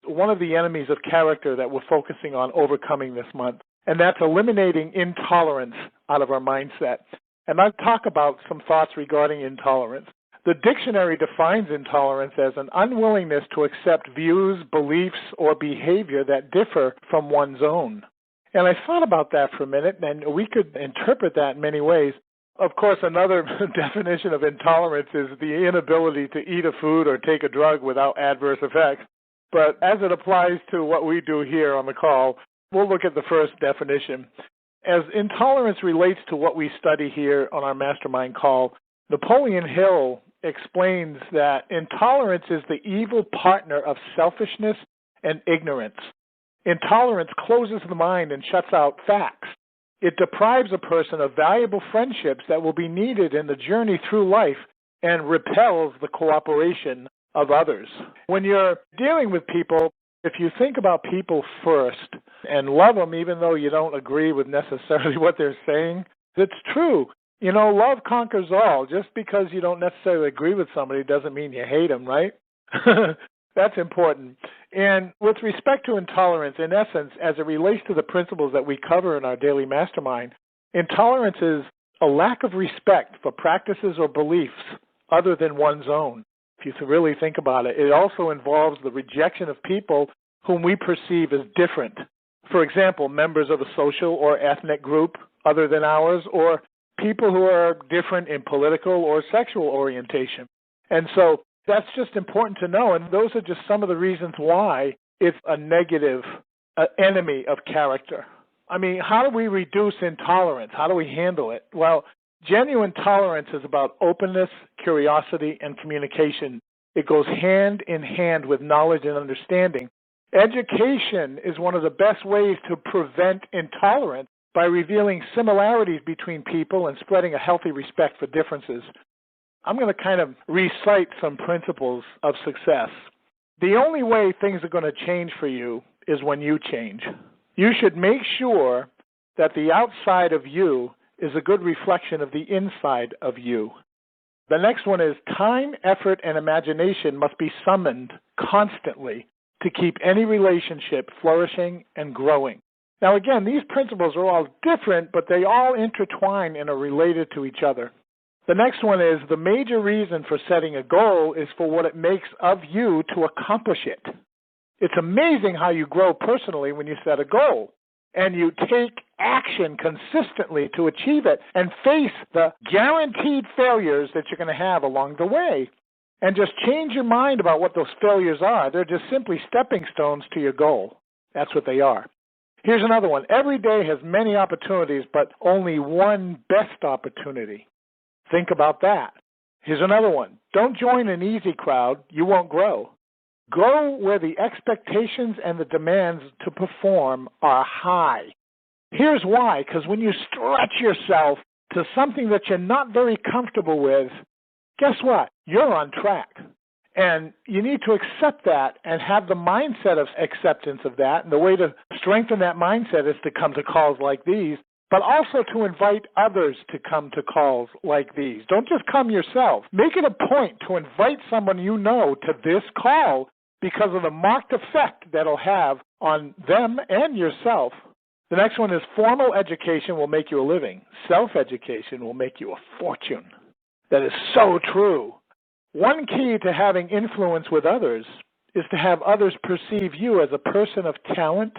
one of the enemies of character that we're focusing on overcoming this month, and that's eliminating intolerance out of our mindset. And I'll talk about some thoughts regarding intolerance. The dictionary defines intolerance as an unwillingness to accept views, beliefs, or behavior that differ from one's own. And I thought about that for a minute, and we could interpret that in many ways. Of course, another definition of intolerance is the inability to eat a food or take a drug without adverse effects. But as it applies to what we do here on the call, we'll look at the first definition. As intolerance relates to what we study here on our Mastermind Call, Napoleon Hill explains that intolerance is the evil partner of selfishness and ignorance. Intolerance closes the mind and shuts out facts. It deprives a person of valuable friendships that will be needed in the journey through life and repels the cooperation of others. When you're dealing with people, if you think about people first and love them even though you don't agree with necessarily what they're saying, it's true. You know, love conquers all. Just because you don't necessarily agree with somebody doesn't mean you hate them, right? That's important. And with respect to intolerance, in essence, as it relates to the principles that we cover in our daily mastermind, intolerance is a lack of respect for practices or beliefs other than one's own. If you really think about it, it also involves the rejection of people whom we perceive as different. For example, members of a social or ethnic group other than ours, or people who are different in political or sexual orientation. And so that's just important to know, and those are just some of the reasons why it's a negative enemy of character. I mean, how do we reduce intolerance? How do we handle it? Well, genuine tolerance is about openness, curiosity, and communication. It goes hand in hand with knowledge and understanding. Education is one of the best ways to prevent intolerance by revealing similarities between people and spreading a healthy respect for differences. I'm going to kind of recite some principles of success. The only way things are going to change for you is when you change. You should make sure that the outside of you is a good reflection of the inside of you. The next one is time, effort, and imagination must be summoned constantly to keep any relationship flourishing and growing. Now again, these principles are all different, but they all intertwine and are related to each other. The next one is the major reason for setting a goal is for what it makes of you to accomplish it. It's amazing how you grow personally when you set a goal and you take action consistently to achieve it and face the guaranteed failures that you're going to have along the way. And just change your mind about what those failures are. They're just simply stepping stones to your goal. That's what they are. Here's another one. Every day has many opportunities, but only one best opportunity. Think about that. Here's another one. Don't join an easy crowd. You won't grow. Go where the expectations and the demands to perform are high. Here's why. Because when you stretch yourself to something that you're not very comfortable with, guess what? You're on track. And you need to accept that and have the mindset of acceptance of that. And the way to strengthen that mindset is to come to calls like these, but also to invite others to come to calls like these. Don't just come yourself. Make it a point to invite someone you know to this call because of the marked effect that'll have on them and yourself. The next one is formal education will make you a living. Self-education will make you a fortune. That is so true. One key to having influence with others is to have others perceive you as a person of talent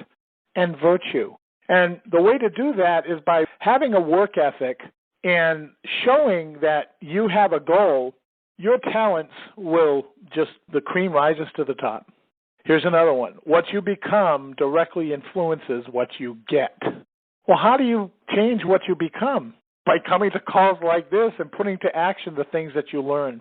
and virtue. And the way to do that is by having a work ethic and showing that you have a goal. Your talents will just, the cream rises to the top. Here's another one. What you become directly influences what you get. Well, how do you change what you become? By coming to calls like this and putting to action the things that you learn.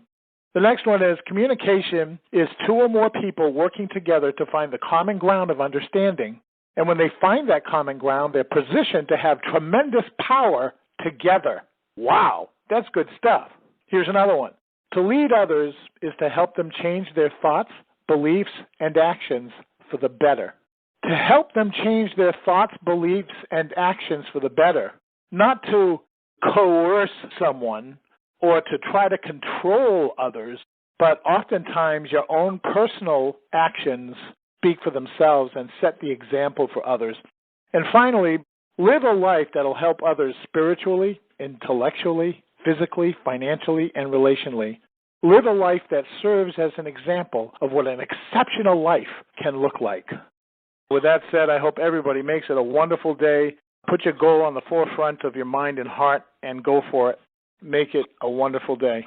The next one is communication is two or more people working together to find the common ground of understanding. And when they find that common ground, they're positioned to have tremendous power together. Wow, that's good stuff. Here's another one. To lead others is to help them change their thoughts, beliefs, and actions for the better. To help them change their thoughts, beliefs, and actions for the better. Not to coerce someone or to try to control others, but oftentimes your own personal actions speak for themselves and set the example for others. And finally, live a life that will help others spiritually, intellectually, physically, financially, and relationally. Live a life that serves as an example of what an exceptional life can look like. With that said, I hope everybody makes it a wonderful day. Put your goal on the forefront of your mind and heart and go for it. Make it a wonderful day.